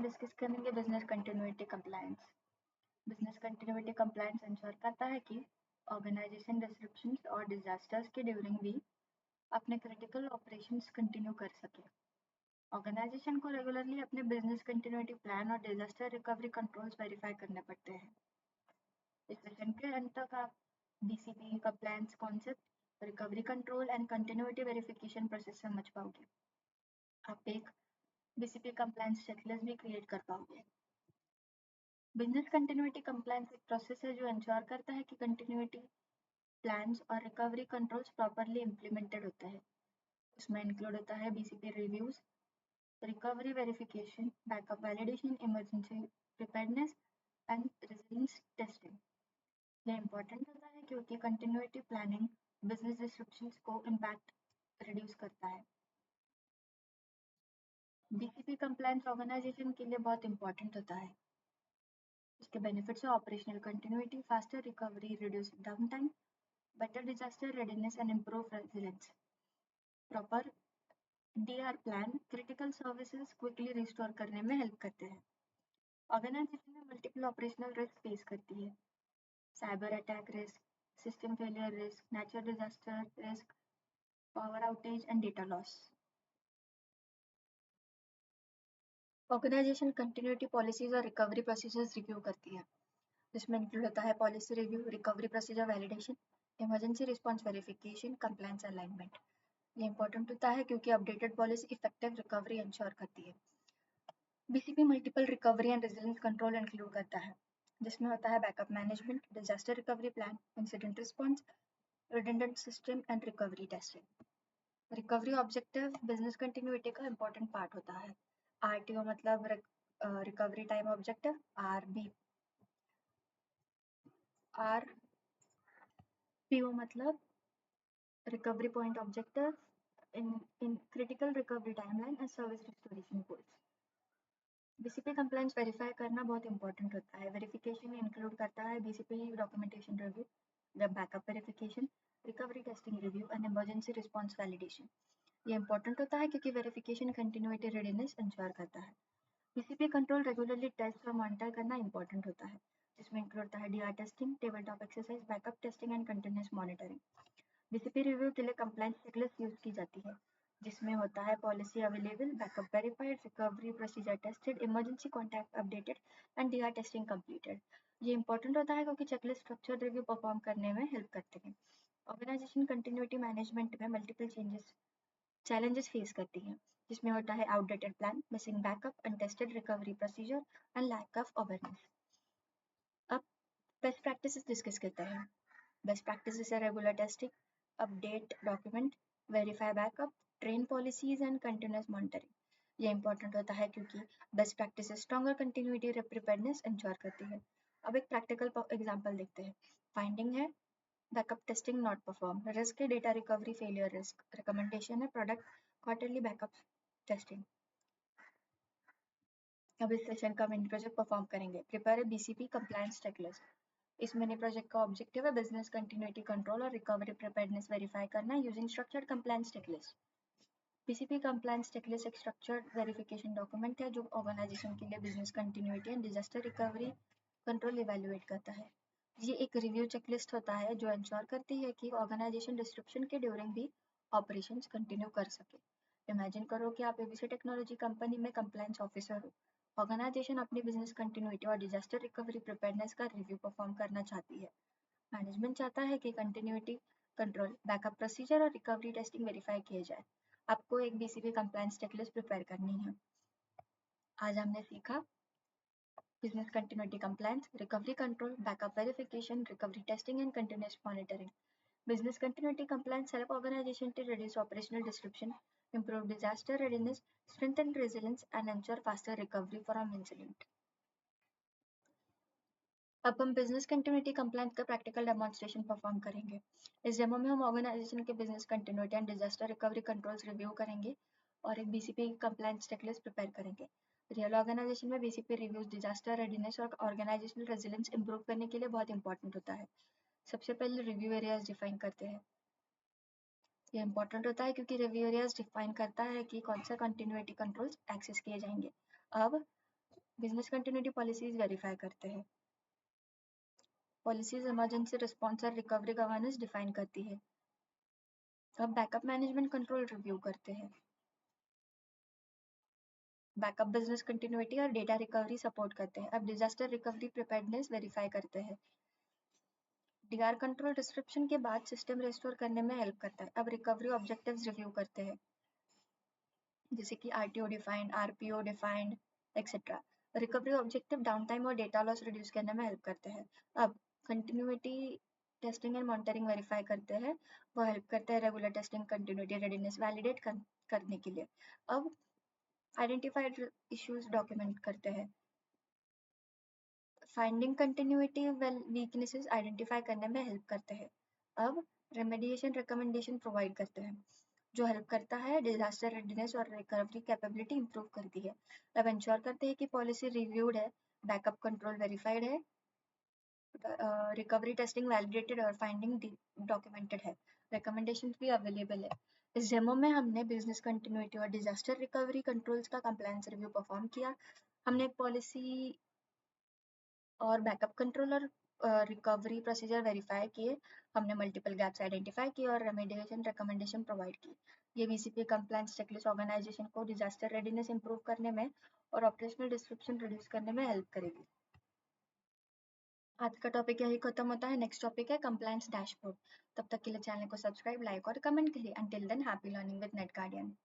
Discuss करेंगे business continuity compliance. Business continuity compliance ensure करता है कि ऑर्गेनाइजेशन डिसरप्शंस और डिजास्टर्स के ड्यूरिंग भी अपने क्रिटिकल ऑपरेशंस कंटिन्यू कर सके। ऑर्गेनाइजेशन को रेगुलरली अपने बिजनेस कंटिन्यूटी प्लान और डिजास्टर रिकवरी कंट्रोल्स वेरीफाई करने पड़ते हैं। इस सेशन के अंत तक आप BCP compliance concept, recovery control and continuity verification process समझ पाओगे। आप एक बीसीपी कंप्लायंस चेकलिस्ट भी क्रिएट कर पाओगे। बिजनेस कंटिन्यूटी कंप्लायंस एक प्रोसेस है जो इंश्योर करता है कि कंटिन्यूटी प्लान्स और रिकवरी कंट्रोल्स प्रॉपरली इम्प्लीमेंटेड होते हैं। उसमें इंक्लूड होता है BCP reviews, recovery verification, backup validation, emergency preparedness and resilience testing. ये इंपॉर्टेंट होता है क्योंकि कंटिन्यूटी प्लानिंग बिजनेस डिस्ट्रप्शंस को इम्पैक्ट रिड्यूस करता है। बीसीपी कंप्लायंस ऑर्गेनाइजेशन के लिए बहुत इंपॉर्टेंट होता है। इसके बेनिफिट्स है operational continuity, faster recovery, reduce down time, better disaster readiness and improve resilience. Proper DR plan critical services quickly restore करने में हेल्प करते हैं। ऑर्गेनाइजेशन में मल्टीपल ऑपरेशनल रिस्क फेस करती है। Cyber attack risk, system failure risk, natural disaster risk, power outage and data loss. Organisation continuity policies और recovery procedures review करती है, जिसमें इंक्लूड होता है policy review, recovery procedure validation, emergency response verification, compliance alignment. ये important होता है क्योंकि updated policy effective recovery ensure करती है। BCP multiple recovery and resilience control include करता है, जिसमें होता है backup management, disaster recovery plan, incident response, redundant system and recovery testing. Recovery objective business continuity का इंपॉर्टेंट पार्ट होता है। आरटीओ मतलब रिकवरी टाइम ऑब्जेक्टिव, आरपीओ मतलब recovery point objective in critical recovery timeline and service restoration goals. BCP compliance verify करना बहुत important होता है। Verification include करता है BCP documentation review, web backup verification, recovery testing review and emergency response validation. ये important होता है क्योंकि वेरिफिकेशन कंटिन्यूटी रेडीनेस इंश्योर करता है। बीसीपी कंट्रोल रेगुलरली टेस्ट और मॉनिटर करना इंपॉर्टेंट होता है, जिसमें इंक्लूड होता है DR testing, table top exercise, backup testing and continuous monitoring. BCP review के लिए कंप्लायंस चेकलिस्ट यूज की जाती है, जिसमें होता है policy available, backup verified, recovery procedure tested, emergency contact updated and DR testing completed. ये इंपॉर्टेंट होता है क्योंकि चेकलिस्ट स्ट्रक्चर्ड रिव्यू परफॉर्म करने में हेल्प करते हैं। ऑर्गेनाइजेशन कंटिन्यूटी मैनेजमेंट में मल्टीपल चैलेंजेस फेस करती है, जिसमें होता है outdated plan, missing backup, untested recovery procedure and lack of awareness. अब बेस्ट प्रैक्टिसेस डिस्कस करते हैं। बेस्ट प्रैक्टिसेस है regular testing, update document, verify backup, train policies and continuous monitoring. ये इंपॉर्टेंट होता है क्योंकि best practices stronger continuity preparedness ensure करती है। अब एक प्रैक्टिकल एग्जांपल देखते हैं। फाइंडिंग है backup testing not perform, risk है data recovery failure risk, recommendation है प्रोडक्ट क्वार्टरली बैकअप टेस्टिंग। अब इस सेशन का मिनी प्रोजेक्ट परफॉर्म करेंगे। Prepare a BCP compliance checklist. इस मिनी प्रोजेक्ट का ऑब्जेक्टिव है बिजनेस कंटिन्यूटी कंट्रोल और रिकवरी प्रिपेयर्डनेस वेरीफाई करना using structured compliance checklist. BCP compliance checklist एक स्ट्रक्चर्ड वेरिफिकेशन डॉक्यूमेंट है जो ऑर्गेनाइजेशन के लिए business continuity and disaster recovery control evaluate करता है। ये एक रिव्यू चेकलिस्ट होता है जो इंश्योर करती है कि ऑर्गेनाइजेशन डिस्ट्रप्शन के ड्यूरिंग भी ऑपरेशंस कंटिन्यू कर सके। इमेजिन करो कि आप एबीसी टेक्नोलॉजी कंपनी में कंप्लायंस ऑफिसर हो। ऑर्गेनाइजेशन अपनी बिजनेस कंटिन्यूटी और डिजास्टर रिकवरी प्रिपेयर्डनेस का रिव्यू परफॉर्म करना चाहती है। मैनेजमेंट चाहता है कि कंटिन्यूटी कंट्रोल, बैकअप प्रोसीजर और रिकवरी टेस्टिंग वेरीफाई किए जाए। आपको एक बीसीपी कंप्लायंस चेकलिस्ट प्रिपेयर करनी है। आज हमने सीखा business continuity compliance, recovery control, backup verification, recovery testing and continuous monitoring. Business continuity compliance help organization to reduce operational disruption, improve disaster readiness, strengthen resilience, and ensure faster recovery from incident. अब हम business continuity compliance का practical demonstration perform करेंगे। इस demo में हम organisation के business continuity and disaster recovery controls review करेंगे और एक बीसीपी कंप्लायंस चेकलिस्ट प्रिपेयर करेंगे। रियल ऑर्गेनाइजेशन में बीसीपी रिव्यूज डिजास्टर रेडीनेस और ऑर्गेनाइजेशनल रेजिलियंस इंप्रूव करने के लिए बहुत इंपॉर्टेंट होता है। सबसे पहले रिव्यू एरियाज डिफाइन करते हैं। ये इंपॉर्टेंट होता है क्योंकि रिव्यू एरियाज डिफाइन करता है कि कौन सा कंटिन्यूटी कंट्रोल्स एक्सेस किए जाएंगे। अब बिजनेस कंटिन्यूटी पॉलिसीज वेरीफाई करते हैं। पॉलिसीज इमरजेंसी रिस्पॉन्स और रिकवरी गवर्नेंस डिफाइन करती है। अब बैकअप मैनेजमेंट कंट्रोल रिव्यू करते हैं। बैकअप बिजनेस कंटिन्यूटी और डेटा रिकवरी सपोर्ट करते हैं। अब डिजास्टर रिकवरी प्रिपेयर्डनेस वेरीफाई करते हैं। डीआर कंट्रोल डिस्क्रिप्शन के बाद सिस्टम रिस्टोर करने में हेल्प करता है। अब रिकवरी ऑब्जेक्टिव्स रिव्यू करते हैं, जैसे कि RTO defined, RPO defined, etcetera. Recovery objective down time और डेटा लॉस रिड्यूस करने में हेल्प करते हैं। अब continuity testing and monitoring verify करते हैं। वो हेल्प करते हैं regular testing, continuity readiness validate करने के लिए। अब आइडेंटिफाइड इश्यूज डॉक्यूमेंट करते हैं। फाइंडिंग कंटिन्यूटी वीकनेसेस आइडेंटिफाई करने में हेल्प करते हैं। अब रेमेडिएशन रिकमेंडेशन प्रोवाइड करते हैं, जो हेल्प करता है डिजास्टर रेडीनेस और रिकवरी कैपेबिलिटी इंप्रूव करती है। अब इंश्योर करते हैं कि पॉलिसी रिव्यूड है, बैकअप कंट्रोल वेरीफाइड है, रिकवरी टेस्टिंग वैलिडेटेड और फाइंडिंग डॉक्यूमेंटेड है, रिकमेंडेशन भी अवेलेबल है। इस डेमो में हमने बिजनेस कंटिन्यूटी और डिजास्टर रिकवरी कंट्रोल्स का कंप्लायंस रिव्यू परफॉर्म किया। हमने एक पॉलिसी और बैकअप कंट्रोल और रिकवरी प्रोसीजर वेरीफाई किए। हमने मल्टीपल गैप्स आइडेंटिफाई किए और रेमेडिएशन रिकमेंडेशन प्रोवाइड की। ये बीसीपी कंप्लायंस चेकलिस्ट ऑर्गेनाइजेशन को डिजास्टर रेडीनेस इंप्रूव करने में और ऑपरेशनल डिस्क्रिप्शन रिड्यूस करने में हेल्प करेगी। आज का टॉपिक यही खत्म होता है। नेक्स्ट टॉपिक है कंप्लायंस डैशबोर्ड। तब तक के लिए चैनल को सब्सक्राइब, लाइक और कमेंट करिए। Until than happy learning with net guardian.